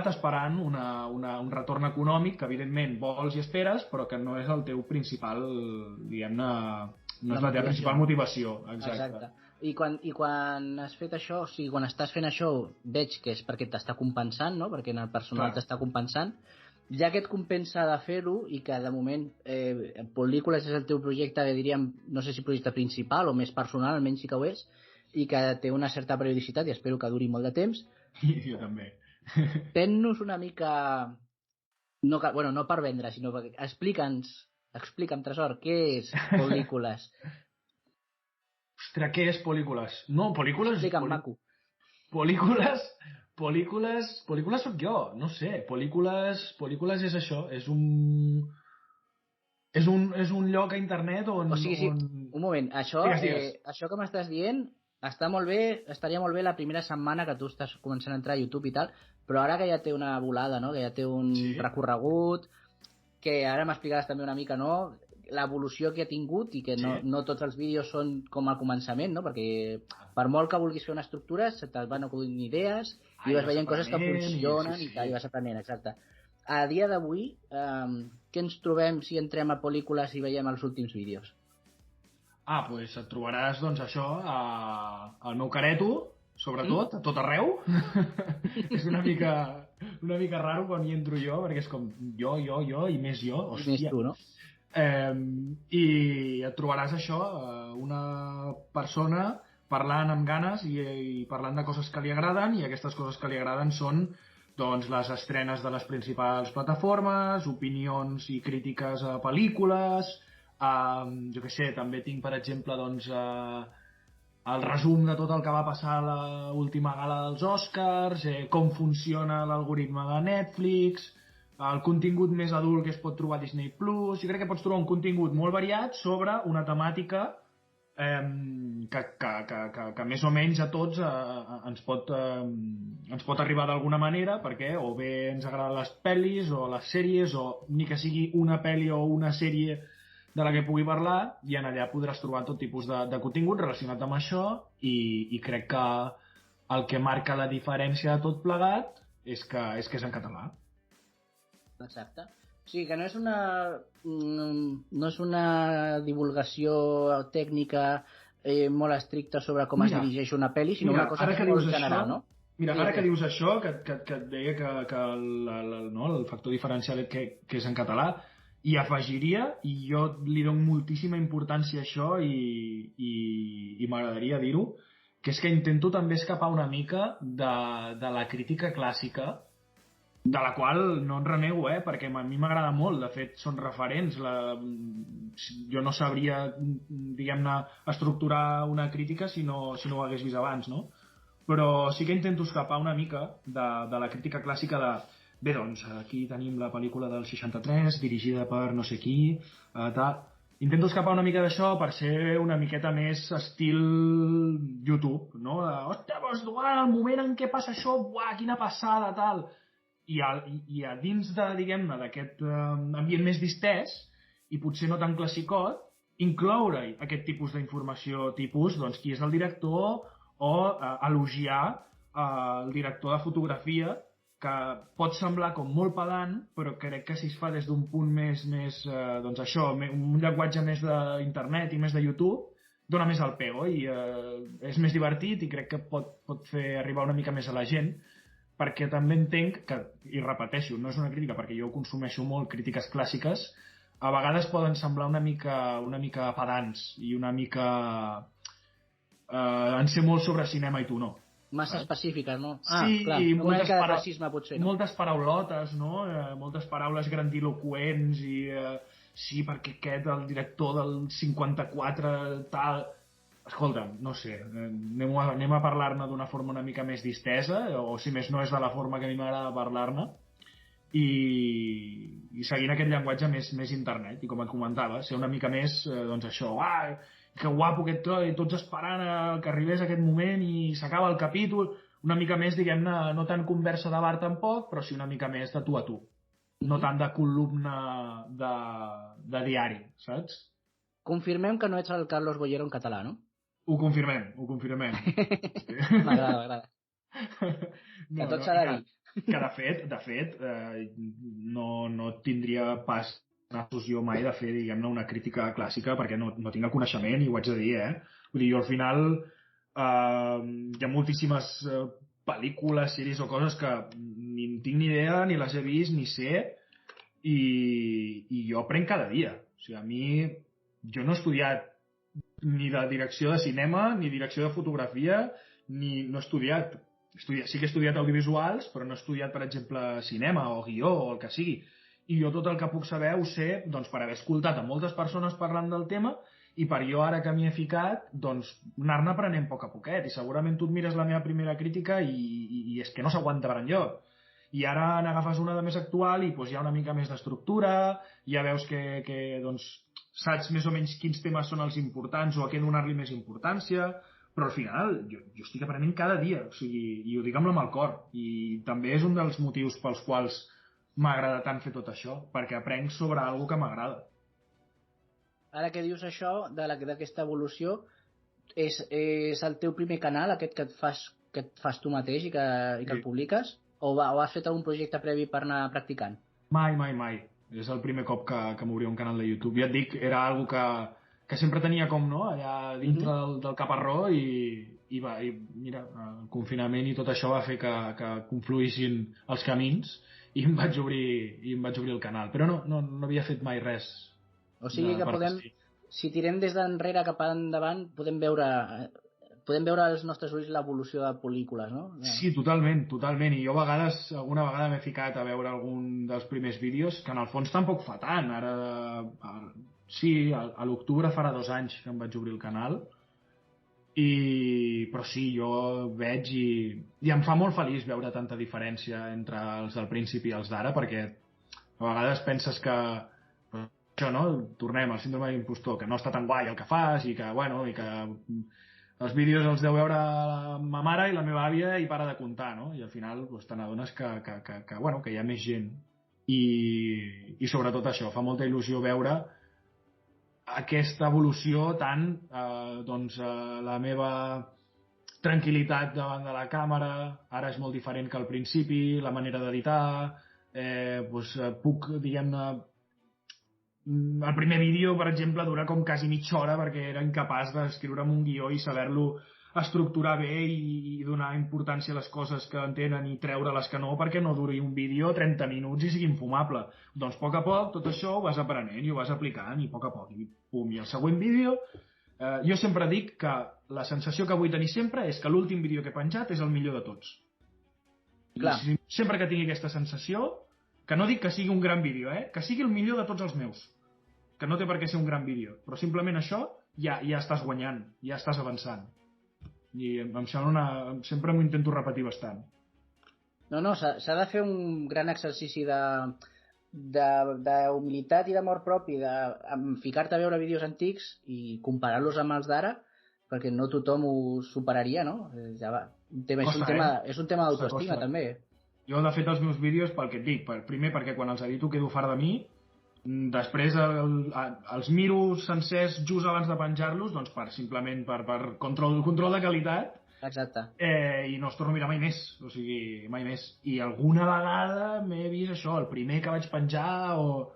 pagat esperant un retorn econòmic que evidentment vols i esperes, però que no és el teu principal, diguem-ne, no és la teva principal motivació. Exacte. I quan has fet això, o sigui, quan estàs fent això, veig que és perquè t'està compensant, no? Perquè en el personal t'està compensant. Ja que et compensa de fer-ho i que de moment pel·lícules és el teu projecte, diríem, no sé si projecte principal o més personal, almenys sí que ho és, i que té una certa periodicitat i espero que duri molt de temps. I jo també. Ten-nos una mica... No per vendre, sinó perquè explica'm, Tresor, què és pel·lícules? Ostres, què és pel·lícules? No, pel·lícules... Explica'm, maco. Pel·lícules sóc jo, no sé. Pel·lícules és això, és un lloc a internet on... O sigui, sí, un moment, això que m'estàs dient està molt bé, estaria molt bé la primera setmana que tu estàs començant a entrar a YouTube i tal, però ara que ja té una volada, no? Que ja té un recorregut, que ara m'explicaràs també una mica, no? L'evolució que ha tingut i que no tots els vídeos són com al començament, no? Perquè per molt que vulguis fer una estructura se te'n van acudint idees i vas veient coses que funcionen i tal, i vas aprenent, exacte. A dia d'avui, què ens trobem si entrem a pel·lícules i veiem els últims vídeos? Doncs et trobaràs, doncs, això, al meu careto, sobretot, a tot arreu. És una mica raro quan hi entro jo, perquè és com jo, i més jo, hòstia. Més tu, no? I et trobaràs això, una persona parlant amb ganes i parlant de coses que li agraden, i aquestes coses que li agraden són doncs, les estrenes de les principals plataformes, opinions i crítiques a pel·lícules, jo què sé, també tinc, per exemple, doncs, el resum de tot el que va passar a l'última gala dels Oscars, com funciona l'algoritme de Netflix, el contingut més adult que es pot trobar a Disney+. Jo crec que pots trobar un contingut molt variat sobre una temàtica que més o menys a tots ens pot arribar d'alguna manera, perquè o bé ens agraden les pel·lis o les sèries, o ni que sigui una pel·li o una sèrie de la que pugui parlar, i en allà podràs trobar tot tipus de contingut relacionat amb això, i crec que el que marca la diferència de tot plegat és que és en català. Exacte. O sigui, que no és una divulgació tècnica molt estricta sobre com es dirigeix una pel·li, sinó una cosa molt general, no? Mira, ara que dius això, que et deia que el factor diferencial que és en català, i afegiria, i jo li dono moltíssima importància a això i m'agradaria dir-ho, que és que intento també escapar una mica de la crítica clàssica, de la qual no en renego, perquè a mi m'agrada molt, de fet són referents, jo no sabria, diguem-ne, estructurar una crítica si no ho hagués vist abans, no? Però sí que intento escapar una mica de la crítica clàssica de bé, doncs, aquí tenim la pel·lícula del 63, dirigida per no sé qui, tal. Intento escapar una mica d'això per ser una miqueta més estil YouTube, no? Ostres, el moment en què passa això, uah, quina passada, tal. I a dins diguem-ne, d'aquest ambient més distès, i potser no tan classicot, incloure aquest tipus d'informació, tipus, doncs, qui és el director, o elogiar el director de fotografia, que pot semblar com molt pedant, però crec que si es fa des d'un punt més doncs això, un llenguatge més d'internet i més de YouTube, dona més al pego i és més divertit, i crec que pot fer arribar una mica més a la gent, perquè també entenc que, i repeteixo, no és una crítica perquè jo consumeixo molt crítiques clàssiques, a vegades poden semblar una mica pedants i una mica en ser molt sobre cinema i tu no. Massa específiques, no? Sí, clar, i moltes paraulotes, no? Moltes paraules grandiloquents i sí, perquè aquest, el director del 54, tal... Escolta'm, no sé, anem a parlar-ne d'una forma una mica més distesa, o si més no és de la forma que a mi m'agrada parlar-ne, i seguint aquest llenguatge més internet, i com et comentava, ser una mica més, doncs això, que guapo aquest tot, i tots esperant que arribés aquest moment i s'acaba el capítol, una mica més, diguem-ne, no tant conversa de bar tampoc, però sí una mica més de tu a tu, no tant de columna de diari, saps? Confirmem que no ets el Carlos Bollero en català, no? Ho confirmem. M'agrada. Que tot s'ha de dir. Que de fet, no tindria pas nassos jo mai de fer, diguem-ne, una crítica clàssica perquè no tinc el coneixement i ho haig de dir, Vull dir, jo al final hi ha moltíssimes pel·lícules, sèries o coses que ni en tinc ni idea, ni les he vist, ni sé, i jo aprenc cada dia. O sigui, a mi, jo no he estudiat ni de direcció de cinema, ni direcció de fotografia, no he estudiat. Sí que he estudiat audiovisuals, però no he estudiat, per exemple, cinema o guió o el que sigui. I jo tot el que puc saber ho sé doncs, per haver escoltat a moltes persones parlant del tema i per jo ara que m'hi he ficat doncs, anar-ne aprenent a poc a poquet. I segurament tu et mires la meva primera crítica i és que no s'aguanta per enlloc. I ara n'agafes una de més actual i doncs, hi ha una mica més d'estructura, ja veus que doncs, saps més o menys quins temes són els importants o a què donar-li més importància, però al final jo estic aprenent cada dia, o sigui, i ho dic amb el cor, i també és un dels motius pels quals m'agrada tant fer tot això, perquè aprenc sobre alguna que m'agrada. Ara que dius això, d'aquesta evolució, és el teu primer canal, aquest que et fas tu mateix i que el publiques? O has fet algun projecte previ per anar practicant? Mai. És el primer cop que m'obria un canal de YouTube. Ja et dic, era algo que sempre tenia com, no?, allà dintre del caparró i mira, el confinament i tot això va fer que confluïssin els camins i em vaig obrir el canal. Però no havia fet mai res. O sigui que si tirem des d'enrere cap endavant, podem veure als nostres ulls l'evolució de pel·lícules, no? Sí, totalment. I jo alguna vegada m'he ficat a veure algun dels primers vídeos, que en el fons tampoc fa tant. Sí, a l'octubre farà 2 anys que em vaig obrir el canal, però sí, jo veig i em fa molt feliç veure tanta diferència entre els del principi i els d'ara, perquè a vegades penses que això, no? Tornem al síndrome d'impostor, que no està tan guai el que fas i que els vídeos els deu veure ma mare i la meva àvia i para de comptar, no? I al final te n'adones que hi ha més gent. I sobretot això, fa molta il·lusió veure aquesta evolució tant, la meva tranquil·litat davant de la càmera, ara és molt diferent que al principi, la manera d'editar, puc, diguem-ne, el primer vídeo, per exemple, dura com quasi mitja hora perquè era incapaç d'escriure'm un guió i saber-lo estructurar bé i donar importància a les coses que entenen i treure les que no, perquè no duri un vídeo 30 minuts i sigui infumable. Doncs a poc tot això ho vas aprenent i ho vas aplicant i a poc i pum. I el següent vídeo, jo sempre dic que la sensació que vull tenir sempre és que l'últim vídeo que he penjat és el millor de tots. Clar. I sempre que tingui aquesta sensació, que no dic que sigui un gran vídeo, que sigui el millor de tots els meus, que no té per què ser un gran vídeo, però simplement això ja estàs guanyant, ja estàs avançant. I em sembla sempre m'ho intento repetir bastant. No, s'ha de fer un gran exercici d'humilitat i d'amor propi, de ficar-te a veure vídeos antics i comparar-los amb els d'ara, perquè no tothom ho superaria, no? És un tema d'autoestima, també. Jo, de fet, els meus vídeos, pel que et dic, primer perquè quan els edito quedo fart de mi, després els miro sencers just abans de penjar-los, doncs simplement per control de qualitat. Exacte. I no els torno a mirar mai més, o sigui, mai més. I alguna vegada m'he vist això, el primer que vaig penjar o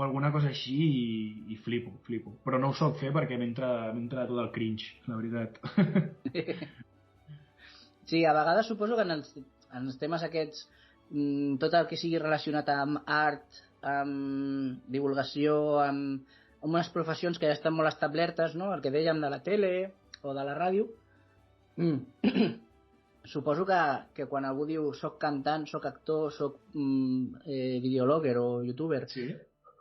alguna cosa així i flipo. Però no ho soc fer perquè m'entra tot el cringe, la veritat. Sí, a vegades suposo que en els temes aquests, tot el que sigui relacionat amb art, amb divulgació, amb unes professions que ja estan molt establertes, no? El que dèiem de la tele o de la ràdio, suposo que quan algú diu soc cantant, soc actor, soc videologger o youtuber, sí.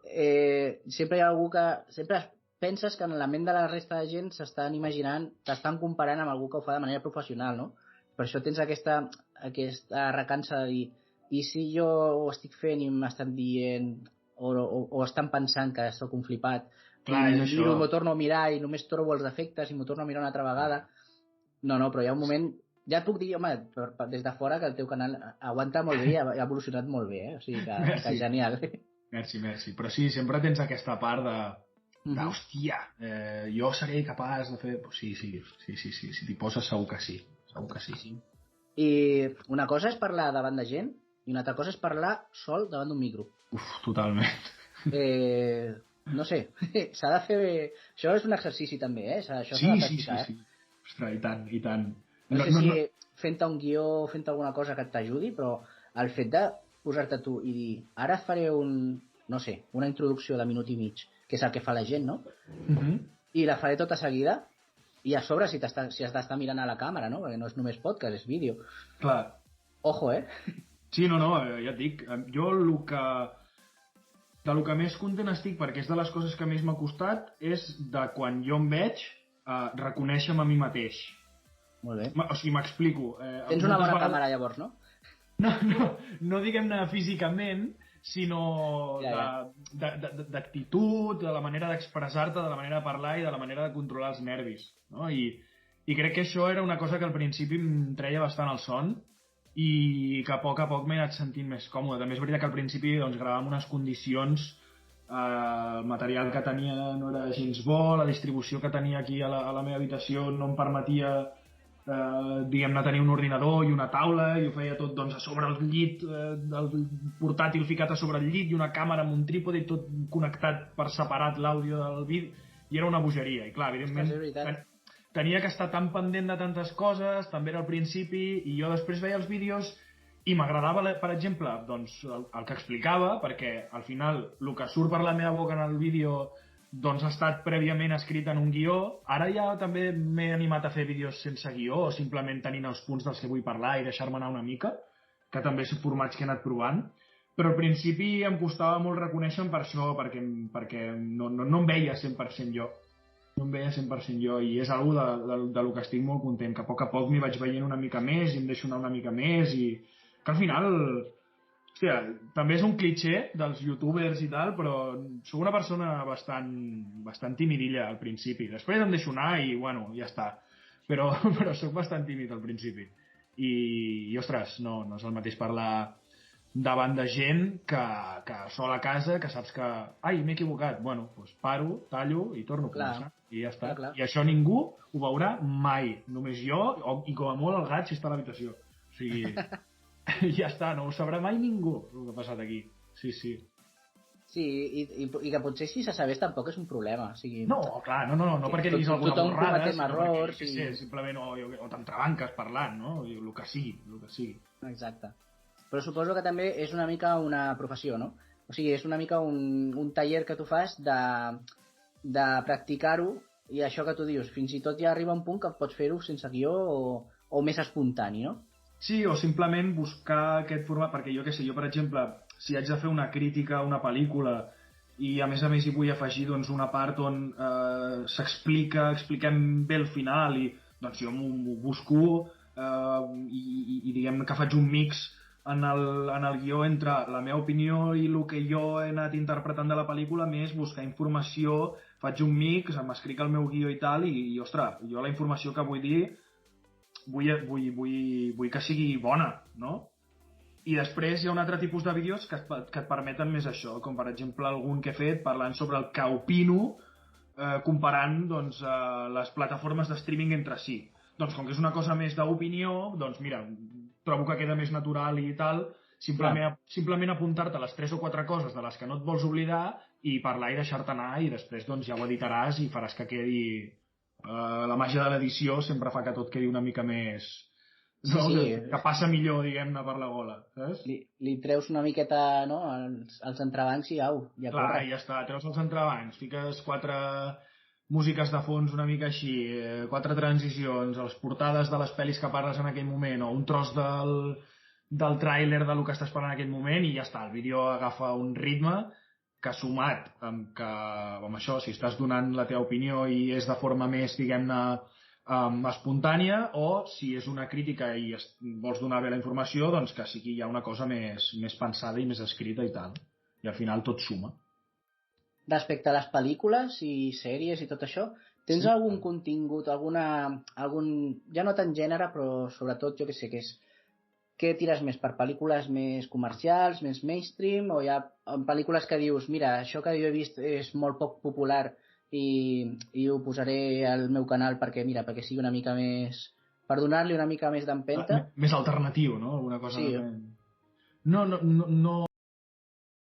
Sempre hi ha algú que sempre penses que en la ment de la resta de gent s'estan imaginant, t'estan comparant amb algú que ho fa de manera professional, no? Per això tens aquesta recança de dir, i si jo ho estic fent i m'estan dient o estan pensant que sóc un flipat, clar, i m'ho torno a mirar i només trobo els defectes i m'ho torno a mirar una altra vegada. No, però hi ha un moment, ja et puc dir, home, des de fora, que el teu canal aguanta molt bé i ha evolucionat molt bé, o sigui que genial. Merci. Però sí, sempre tens aquesta part hòstia, jo seré capaç de fer... Sí, si t'hi poses segur que sí. I una cosa és parlar davant de gent i una altra cosa és parlar sol davant d'un micro. Totalment. No sé, s'ha de fer... Això és un exercici també, Això s'ha de practicar, Sí. Ostres, i tant. No sé si fent-te un guió o fent alguna cosa que t'ajudi, però el fet de posar-te tu i dir ara et faré una introducció de minut i mig, que és el que fa la gent, no? I la faré tota seguida, i a sobre si has d'estar mirant a la càmera, no? Perquè no és només podcast, és vídeo. Clar. Ojo, Sí, no, ja et dic. Jo del que més content estic, perquè és de les coses que més m'ha costat, és de quan jo em veig reconèixer-me a mi mateix. Molt bé. O sigui, m'explico. Tens una bona càmera, llavors, no? No diguem-ne físicament, sinó d'actitud, de la manera d'expressar-te, de la manera de parlar i de la manera de controlar els nervis. No? I crec que això era una cosa que al principi em treia bastant el son i que a poc m'he anat sentint més còmode. També és veritat que al principi doncs, gravàvem unes condicions, el material que tenia no era gens bo, la distribució que tenia aquí a la meva habitació no em permetia diguem-ne tenir un ordinador i una taula, i ho feia tot doncs, a sobre el llit, el portàtil ficat a sobre el llit i una càmera amb un trípode i tot connectat per separat l'àudio del vídeo, i era una bogeria. I clar, evidentment tenia que estar tan pendent de tantes coses, també era al principi, i jo després veia els vídeos i m'agradava, per exemple, doncs, el que explicava, perquè al final el que surt per la meva boca en el vídeo doncs ha estat prèviament escrit en un guió. Ara ja també m'he animat a fer vídeos sense guió, o simplement tenint els punts dels que vull parlar i deixar-me anar una mica, que també són formats que he anat provant. Però al principi em costava molt reconèixer-me per això, perquè no em veia 100% jo. No em veia 100% jo, i és una cosa de lo que estic molt content, que a poc m'hi vaig veient una mica més i em deixo anar una mica més, i que al final, hòstia, també és un cliché dels youtubers i tal, però soc una persona bastant timidilla al principi. Després em deixo anar i, bueno, ja està. Però soc bastant tímid al principi. I ostres, no és el mateix parlar davant de gent que sol a casa, que saps que ai, m'he equivocat, bueno, doncs paro, tallo i torno a començar, i ja està. I això ningú ho veurà mai, només jo i com a molt el gat si està a l'habitació. O sigui, ja està, no ho sabrà mai ningú el que ha passat aquí. Sí. Sí, i que potser si se sabés tampoc és un problema. O sigui, no, clar, no perquè diguis alguna borrada, tothom cometem errors, simplement o t'entrebanques parlant, no? El que sigui. Exacte. Però suposo que també és una mica una professió, no? O sigui, és una mica un taller que tu fas de practicar-ho, i això que tu dius, fins i tot ja arriba un punt que pots fer-ho sense guió o més espontani, no? Sí, o simplement buscar aquest format, perquè jo per exemple, si haig de fer una crítica a una pel·lícula i a més hi vull afegir doncs, una part on expliquem bé el final, i doncs jo m'ho busco i diguem que faig un mix en el guió entre la meva opinió i el que jo he anat interpretant de la pel·lícula, més buscar informació, faig un mix, m'escric el meu guió i tal, i ostres, jo la informació que vull dir vull que sigui bona, no? I després hi ha un altre tipus de vídeos que et permeten més això, com per exemple algun que he fet parlant sobre el que opino comparant doncs, les plataformes de streaming entre si. Doncs com que és una cosa més d'opinió, doncs mira, trobo que queda més natural i tal, simplement apuntar-te les 3 o 4 coses de les que no et vols oblidar i parlar i deixar-te anar, i després doncs, ja ho editaràs i faràs que quedi... la màgia de l'edició sempre fa que tot quedi una mica més... No? Sí. Que passa millor, diguem-ne, per la gola, saps? Li treus una miqueta, no?, els entrebancs i au, ja clar, corre. Ja està, treus els entrebancs, fiques 4 músiques de fons una mica així, 4 transicions, les portades de les pel·lis que parles en aquell moment, o un tros del tràiler del que estàs parlant en aquell moment, i ja està, el vídeo agafa un ritme que sumat amb això, si estàs donant la teva opinió i és de forma més, diguem-ne, espontània, o si és una crítica i vols donar bé la informació, doncs que sigui ja una cosa més pensada i més escrita i tal. I al final tot suma. Respecte a les pel·lícules i sèries i tot això, tens algun contingut, ja no tant gènere, però sobretot, jo què sé, què tires més, per pel·lícules més comercials, més mainstream, o hi ha pel·lícules que dius, mira, això que jo he vist és molt poc popular i ho posaré al meu canal perquè sigui una mica més... per donar-li una mica més d'empenta? Més alternatiu, no? Alguna cosa... Sí. No